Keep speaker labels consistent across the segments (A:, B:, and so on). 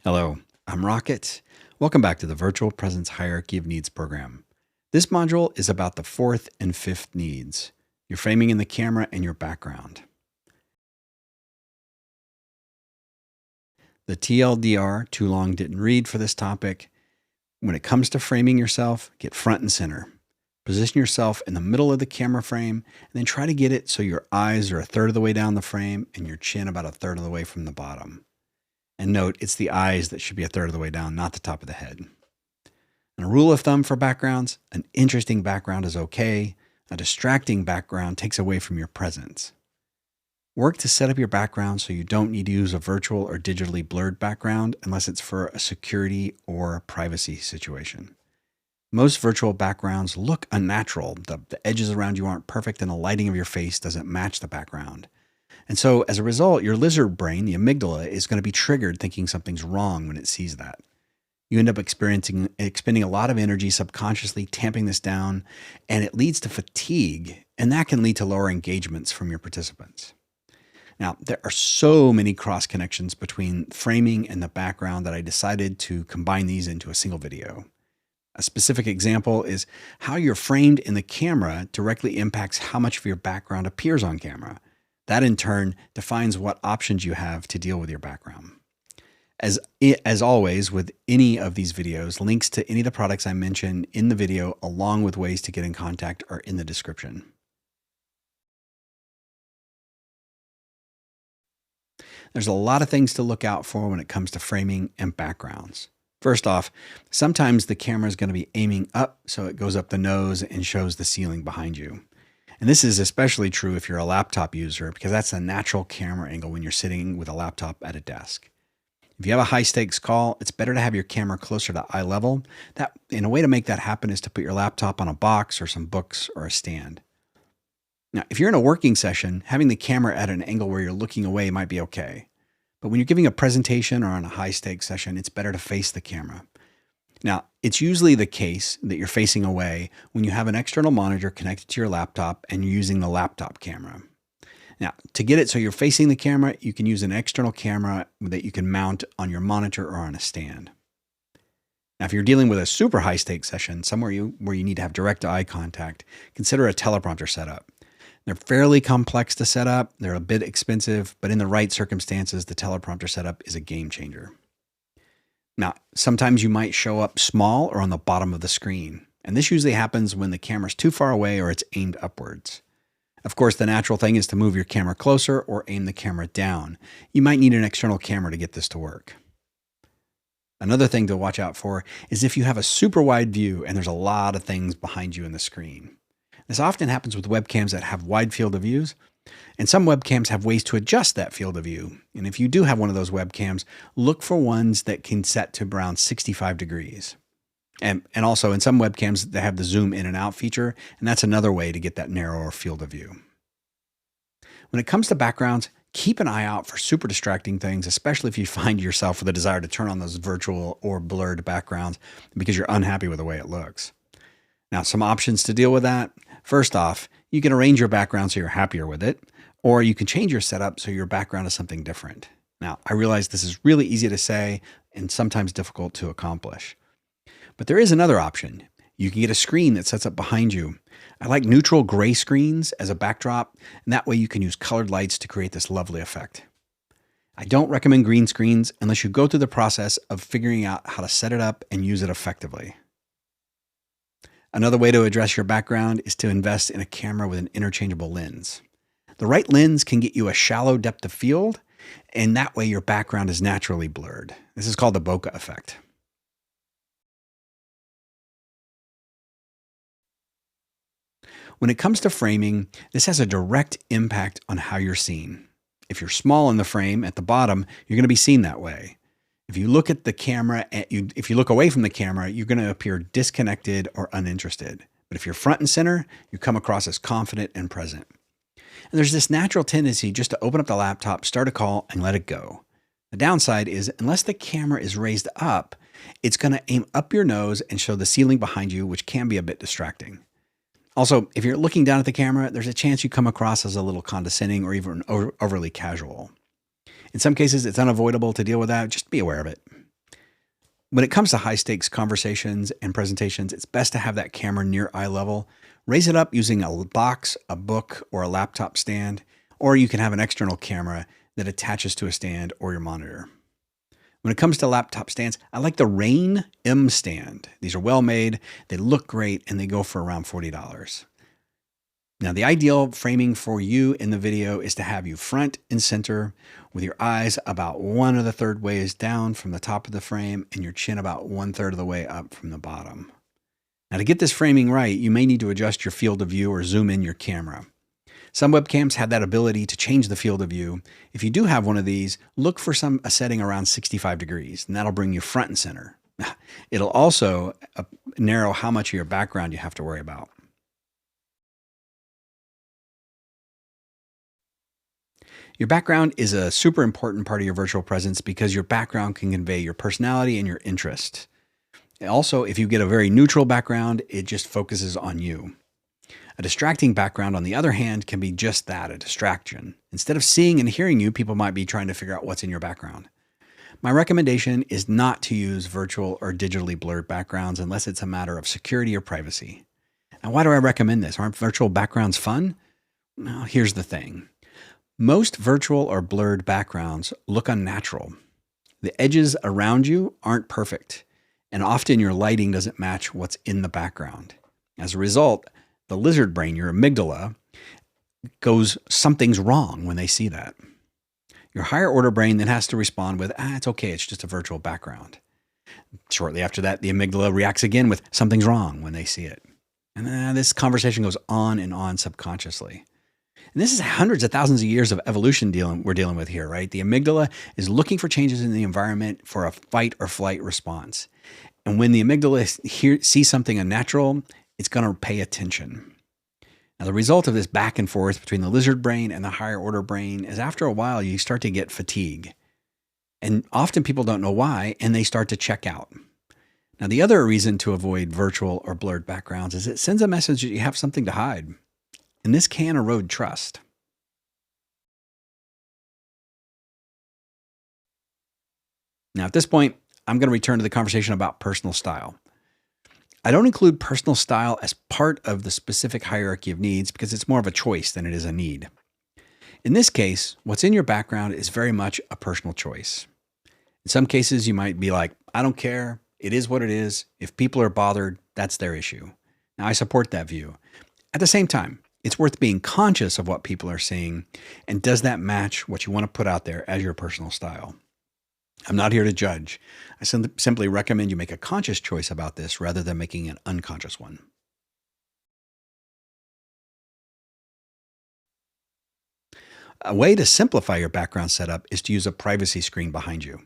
A: Hello, I'm Rocket. Welcome back to the Virtual Presence Hierarchy of Needs program. This module is about the fourth and fifth needs, your framing in the camera and your background. The TLDR, too long didn't read for this topic. When it comes to framing yourself, get front and center. Position yourself in the middle of the camera frame and then try to get it so your eyes are a third of the way down the frame and your chin about a third of the way from the bottom. And note, it's the eyes that should be a third of the way down, not the top of the head. And a rule of thumb for backgrounds, an interesting background is okay. A distracting background takes away from your presence. Work to set up your background so you don't need to use a virtual or digitally blurred background unless it's for a security or privacy situation. Most virtual backgrounds look unnatural. The edges around you aren't perfect and the lighting of your face doesn't match the background. And so as a result, your lizard brain, the amygdala, is going to be triggered thinking something's wrong when it sees that. You end up expending a lot of energy subconsciously tamping this down, and it leads to fatigue, and that can lead to lower engagements from your participants. Now, there are so many cross connections between framing and the background that I decided to combine these into a single video. A specific example is how you're framed in the camera directly impacts how much of your background appears on camera. That in turn defines what options you have to deal with your background. As always, with any of these videos, links to any of the products I mentioned in the video, along with ways to get in contact, are in the description. There's a lot of things to look out for when it comes to framing and backgrounds. First off, sometimes the camera is going to be aiming up, so it goes up the nose and shows the ceiling behind you. And this is especially true if you're a laptop user, because that's a natural camera angle when you're sitting with a laptop at a desk. If you have a high stakes call, it's better to have your camera closer to eye level. And a way to make that happen is to put your laptop on a box or some books or a stand. Now, if you're in a working session, having the camera at an angle where you're looking away might be okay. But when you're giving a presentation or on a high stakes session, it's better to face the camera. Now, it's usually the case that you're facing away when you have an external monitor connected to your laptop and you're using the laptop camera. Now, to get it so you're facing the camera, you can use an external camera that you can mount on your monitor or on a stand. Now, if you're dealing with a super high stakes session, somewhere where you need to have direct eye contact, consider a teleprompter setup. They're fairly complex to set up, they're a bit expensive, but in the right circumstances, the teleprompter setup is a game changer. Now, sometimes you might show up small or on the bottom of the screen, and this usually happens when the camera's too far away or it's aimed upwards. Of course, the natural thing is to move your camera closer or aim the camera down. You might need an external camera to get this to work. Another thing to watch out for is if you have a super wide view and there's a lot of things behind you in the screen. This often happens with webcams that have wide field of views, and some webcams have ways to adjust that field of view. And if you do have one of those webcams, look for ones that can set to around 65 degrees. And also in some webcams, they have the zoom in and out feature, and that's another way to get that narrower field of view. When it comes to backgrounds, keep an eye out for super distracting things, especially if you find yourself with a desire to turn on those virtual or blurred backgrounds because you're unhappy with the way it looks. Now, some options to deal with that. First off, you can arrange your background so you're happier with it, or you can change your setup so your background is something different. Now, I realize this is really easy to say and sometimes difficult to accomplish. But there is another option. You can get a screen that sets up behind you. I like neutral gray screens as a backdrop, and that way you can use colored lights to create this lovely effect. I don't recommend green screens unless you go through the process of figuring out how to set it up and use it effectively. Another way to address your background is to invest in a camera with an interchangeable lens. The right lens can get you a shallow depth of field, and that way your background is naturally blurred. This is called the bokeh effect. When it comes to framing, this has a direct impact on how you're seen. If you're small in the frame at the bottom, you're going to be seen that way. If you look at the camera, if you look away from the camera, you're going to appear disconnected or uninterested. But if you're front and center, you come across as confident and present. And there's this natural tendency just to open up the laptop, start a call, and let it go. The downside is, unless the camera is raised up, it's going to aim up your nose and show the ceiling behind you, which can be a bit distracting. Also, if you're looking down at the camera, there's a chance you come across as a little condescending or even overly casual. In some cases, it's unavoidable to deal with that. Just be aware of it. When it comes to high stakes conversations and presentations, it's best to have that camera near eye level. Raise it up using a box, a book, or a laptop stand, or you can have an external camera that attaches to a stand or your monitor. When it comes to laptop stands, I like the Rain M stand. These are well made, they look great, and they go for around $40. Now, the ideal framing for you in the video is to have you front and center with your eyes about 1/3 ways down from the top of the frame and your chin about 1/3 of the way up from the bottom. Now, to get this framing right, you may need to adjust your field of view or zoom in your camera. Some webcams have that ability to change the field of view. If you do have one of these, look for a setting around 65 degrees, and that'll bring you front and center. It'll also narrow how much of your background you have to worry about. Your background is a super important part of your virtual presence because your background can convey your personality and your interest. Also, if you get a very neutral background, it just focuses on you. A distracting background, on the other hand, can be just that, a distraction. Instead of seeing and hearing you, people might be trying to figure out what's in your background. My recommendation is not to use virtual or digitally blurred backgrounds unless it's a matter of security or privacy. And why do I recommend this? Aren't virtual backgrounds fun? Well, here's the thing. Most virtual or blurred backgrounds look unnatural. The edges around you aren't perfect, and often your lighting doesn't match what's in the background. As a result, the lizard brain, your amygdala, goes, something's wrong when they see that. Your higher order brain then has to respond with, it's okay, it's just a virtual background. Shortly after that, the amygdala reacts again with, something's wrong when they see it. And this conversation goes on and on subconsciously. And this is hundreds of thousands of years of evolution we're dealing with here, right? The amygdala is looking for changes in the environment for a fight or flight response. And when the amygdala sees something unnatural, it's going to pay attention. Now, the result of this back and forth between the lizard brain and the higher order brain is after a while, you start to get fatigue. And often people don't know why, and they start to check out. Now, the other reason to avoid virtual or blurred backgrounds is it sends a message that you have something to hide. And this can erode trust. Now, at this point, I'm going to return to the conversation about personal style. I don't include personal style as part of the specific hierarchy of needs because it's more of a choice than it is a need. In this case, what's in your background is very much a personal choice. In some cases, you might be like, I don't care. It is what it is. If people are bothered, that's their issue. Now, I support that view. At the same time, it's worth being conscious of what people are seeing, and does that match what you want to put out there as your personal style? I'm not here to judge. I simply recommend you make a conscious choice about this rather than making an unconscious one. A way to simplify your background setup is to use a privacy screen behind you.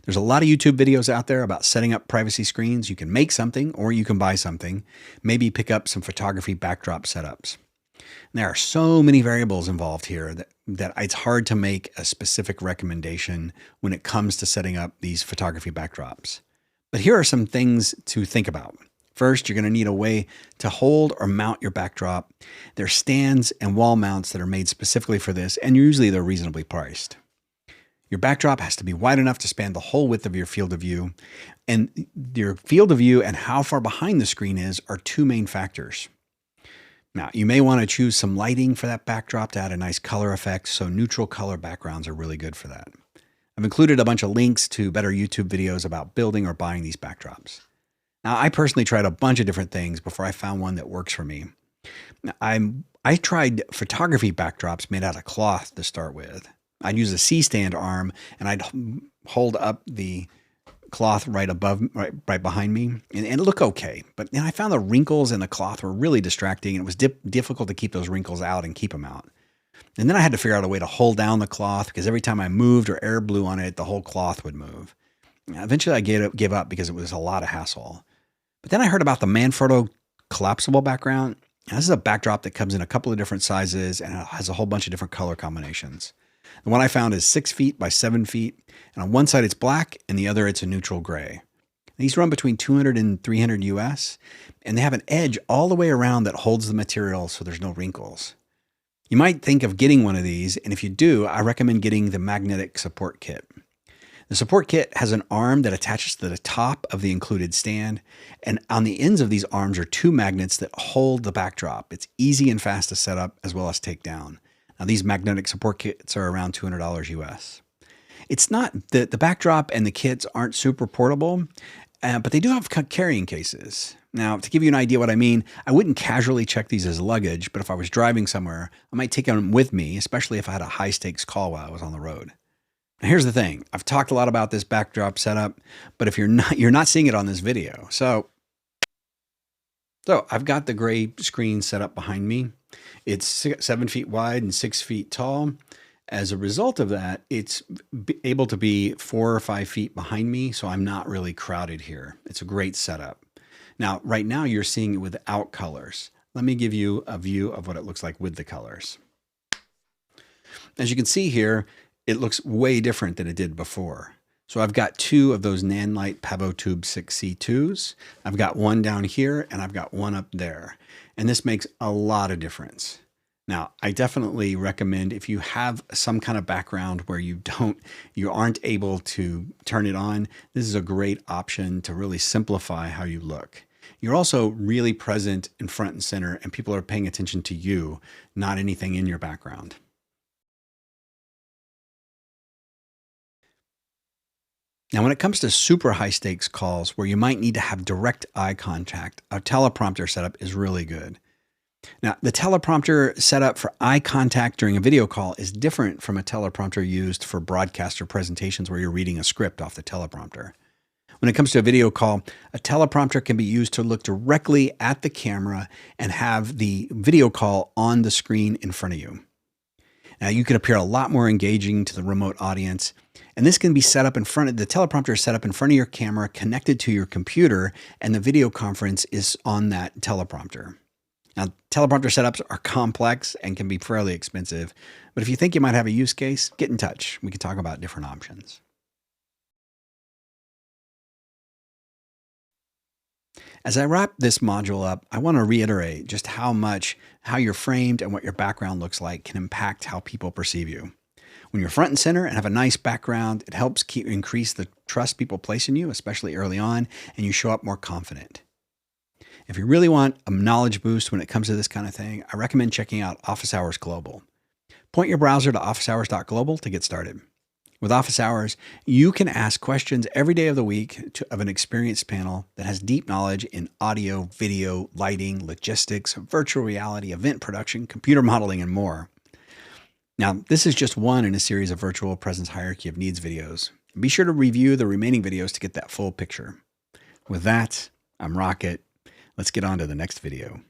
A: There's a lot of YouTube videos out there about setting up privacy screens. You can make something or you can buy something. Maybe pick up some photography backdrop setups. There are so many variables involved here that it's hard to make a specific recommendation when it comes to setting up these photography backdrops. But here are some things to think about. First, you're going to need a way to hold or mount your backdrop. There's stands and wall mounts that are made specifically for this, and usually they're reasonably priced. Your backdrop has to be wide enough to span the whole width of your field of view. And your field of view and how far behind the screen is are two main factors. Now, you may want to choose some lighting for that backdrop to add a nice color effect, so neutral color backgrounds are really good for that. I've included a bunch of links to better YouTube videos about building or buying these backdrops. Now, I personally tried a bunch of different things before I found one that works for me. I tried photography backdrops made out of cloth to start with. I'd use a C-stand arm and I'd hold up the cloth right behind me, and it looked okay. But I found the wrinkles in the cloth were really distracting, and it was difficult to keep those wrinkles out and keep them out. And then I had to figure out a way to hold down the cloth because every time I moved or air blew on it, the whole cloth would move. Eventually, I gave up because it was a lot of hassle. But then I heard about the Manfrotto collapsible background. Now, this is a backdrop that comes in a couple of different sizes and it has a whole bunch of different color combinations. The one I found is 6 feet by 7 feet, and on one side it's black, and the other it's a neutral gray. These run between $200 and $300 US, and they have an edge all the way around that holds the material so there's no wrinkles. You might think of getting one of these, and if you do, I recommend getting the magnetic support kit. The support kit has an arm that attaches to the top of the included stand, and on the ends of these arms are two magnets that hold the backdrop. It's easy and fast to set up as well as take down. Now, these magnetic support kits are around $200 US. It's not the backdrop and the kits aren't super portable, but they do have carrying cases. Now, to give you an idea what I mean, I wouldn't casually check these as luggage, but if I was driving somewhere, I might take them with me, especially if I had a high stakes call while I was on the road. Now, here's the thing. I've talked a lot about this backdrop setup, but if you're not seeing it on this video. So I've got the gray screen set up behind me. It's 7 feet wide and 6 feet tall. As a result of that, it's able to be 4 or 5 feet behind me, so I'm not really crowded here. It's a great setup. Now, right now you're seeing it without colors. Let me give you a view of what it looks like with the colors. As you can see here, it looks way different than it did before. So I've got two of those Nanlite Pavotube 6C2s. I've got one down here and I've got one up there. And this makes a lot of difference. Now, I definitely recommend if you have some kind of background where you aren't able to turn it on, this is a great option to really simplify how you look. You're also really present in front and center, and people are paying attention to you, not anything in your background. Now, when it comes to super high stakes calls where you might need to have direct eye contact, a teleprompter setup is really good. Now, the teleprompter setup for eye contact during a video call is different from a teleprompter used for broadcaster presentations where you're reading a script off the teleprompter. When it comes to a video call, a teleprompter can be used to look directly at the camera and have the video call on the screen in front of you. Now, you can appear a lot more engaging to the remote audience, and this can be set up in front of the teleprompter is set up in front of your camera, connected to your computer, and the video conference is on that teleprompter. Now, teleprompter setups are complex and can be fairly expensive, but if you think you might have a use case, get in touch. We can talk about different options. As I wrap this module up, I want to reiterate just how you're framed and what your background looks like can impact how people perceive you. When you're front and center and have a nice background, it helps increase the trust people place in you, especially early on, and you show up more confident. If you really want a knowledge boost when it comes to this kind of thing, I recommend checking out Office Hours Global. Point your browser to officehours.global to get started. With Office Hours, you can ask questions every day of the week of an experienced panel that has deep knowledge in audio, video, lighting, logistics, virtual reality, event production, computer modeling, and more. Now, this is just one in a series of virtual presence hierarchy of needs videos. Be sure to review the remaining videos to get that full picture. With that, I'm Rocket. Let's get on to the next video.